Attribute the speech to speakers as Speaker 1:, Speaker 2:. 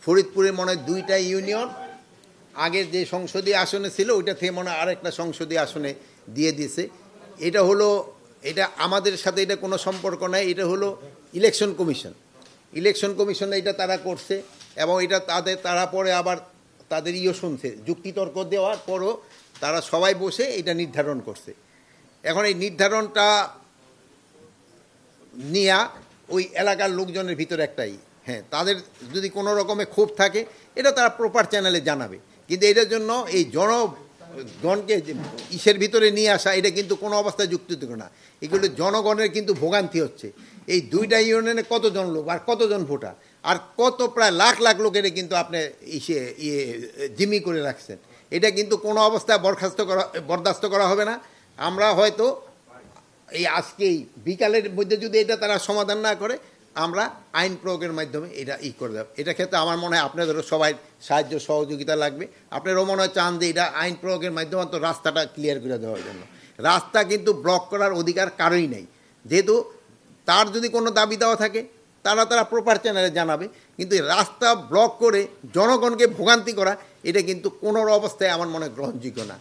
Speaker 1: ফরিদপুরে মনে হয় 2টা ইউনিয়ন আগের যে সংসদীয় আসনে ছিল ওইটা থেকে মনে হয় আরেকটা সংসদীয় আসনে দিয়ে দিয়েছে। এটা আমাদের সাথে এটা কোনো সম্পর্ক নাই, এটা হলো ইলেকশন কমিশন এটা তারা করছে এবং এটা তারা পরে আবার তাদের শুনছে, যুক্তিতর্ক দেওয়ার পরও তারা সবাই বসে এটা নির্ধারণ করছে। এখন এই নির্ধারণটা নিয়ে ওই এলাকার লোকজনের ভিতরে একটাই, হ্যাঁ, তাদের যদি কোনো রকমের ক্ষোভ থাকে এটা তারা প্রপার চ্যানেলে জানাবে, কিন্তু এটার জন্য এই জনগণকে ইসের ভিতরে নিয়ে আসা এটা কিন্তু কোনো অবস্থায় যুক্তিযুক্ত না। এগুলো জনগণের কিন্তু ভোগান্তি হচ্ছে। এই 2টা ইউনিয়নে কতজন লোক আর কতজন ভোটার আর কত প্রায় লাখ লাখ লোকের কিন্তু আপনি জিম্মি করে রাখছেন, এটা কিন্তু কোনো অবস্থায় বরদাস্ত করা হবে না। আমরা হয়তো এই আজকেই বিকালের মধ্যে যদি এটা তারা সমাধান না করে আমরা আইন প্রয়োগের মাধ্যমে এটা করে দেব। এটা ক্ষেত্রে আমার মনে হয় আপনাদেরও সবাই সাহায্য সহযোগিতা লাগবে। আপনারাও মনে হয় চান যে এটা আইন প্রয়োগের মাধ্যমে তো রাস্তাটা ক্লিয়ার করে দেওয়ার জন্য। রাস্তা কিন্তু ব্লক করার অধিকার কারোই নেই, যেহেতু তার যদি কোনো দাবি দেওয়া থাকে তারা প্রপার চ্যানেলে জানাবে, কিন্তু রাস্তা ব্লক করে জনগণকে ভোগান্তি করা এটা কিন্তু কোনো অবস্থায় আমার মনে গ্রহণযোগ্য না।